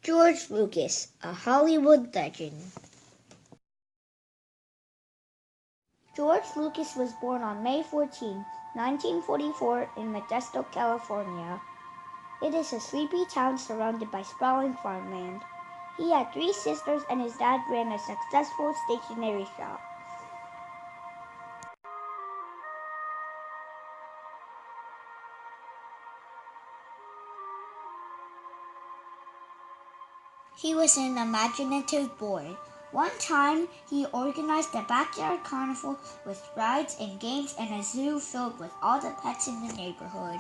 George Lucas, a Hollywood legend. George Lucas was born on May 14, 1944 in Modesto, California. It is a sleepy town surrounded by sprawling farmland. He had 3 sisters and his dad ran a successful stationery shop. He was an imaginative boy. One time, he organized a backyard carnival with rides and games and a zoo filled with all the pets in the neighborhood.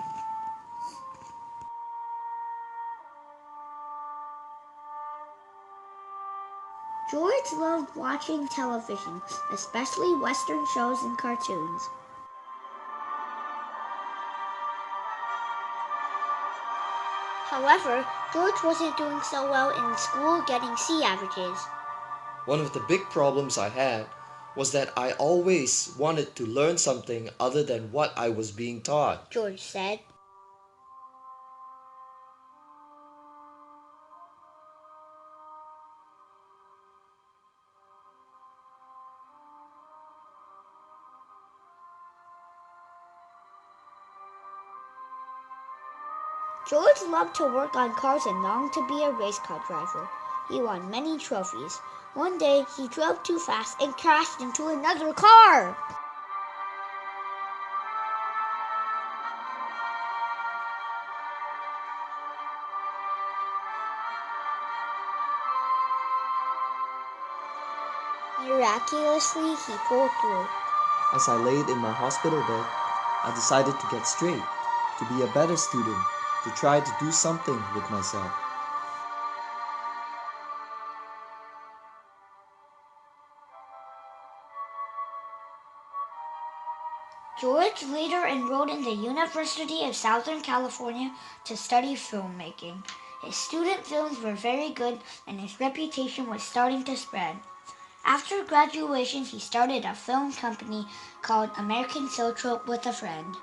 George loved watching television, especially Western shows and cartoons. However, George wasn't doing so well in school getting C averages. One of the big problems I had was that I always wanted to learn something other than what I was being taught. George said. George loved to work on cars and longed to be a race car driver. He won many trophies. One day, he drove too fast and crashed into another car. Miraculously, he pulled through. As I laid in my hospital bed, I decided to get straight, to be a better student, to try to do something with myself. George later enrolled in the University of Southern California to study filmmaking. His student films were very good and his reputation was starting to spread. After graduation, he started a film company called American Zoetrope with a friend.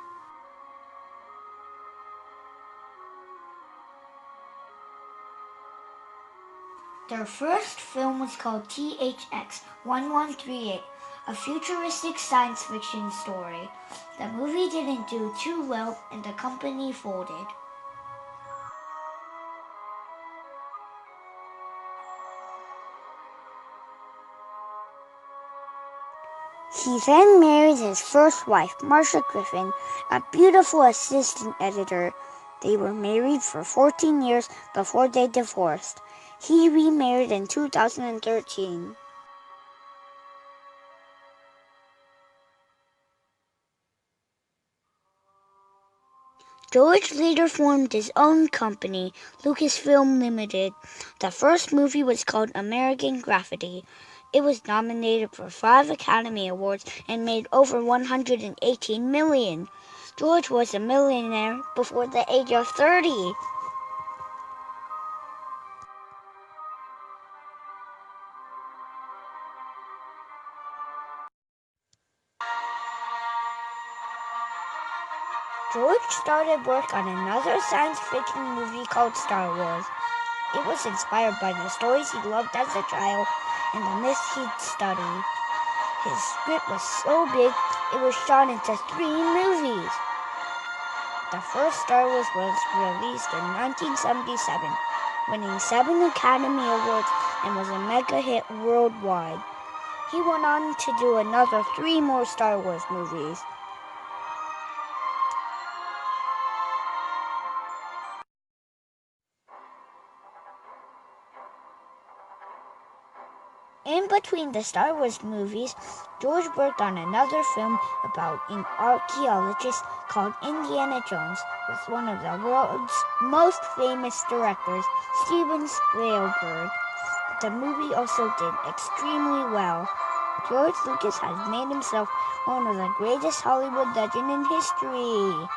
Their first film was called THX 1138, a futuristic science fiction story. The movie didn't do too well and the company folded. He then married his first wife, Marcia Griffin, a beautiful assistant editor. They were married for 14 years before they divorced. He remarried in 2013. George later formed his own company, Lucasfilm Limited. The first movie was called American Graffiti. It was nominated for 5 Academy Awards and made over $118 million. George was a millionaire before the age of 30. George started work on another science fiction movie called Star Wars. It was inspired by the stories he loved as a child and the myths he'd studied. His script was so big, it was shot into 3 movies. The first Star Wars was released in 1977, winning 7 Academy Awards and was a mega hit worldwide. He went on to do another 3 more Star Wars movies. In between the Star Wars movies, George worked on another film about an archaeologist called Indiana Jones with one of the world's most famous directors, Steven Spielberg. The movie also did extremely well. George Lucas has made himself one of the greatest Hollywood legends in history.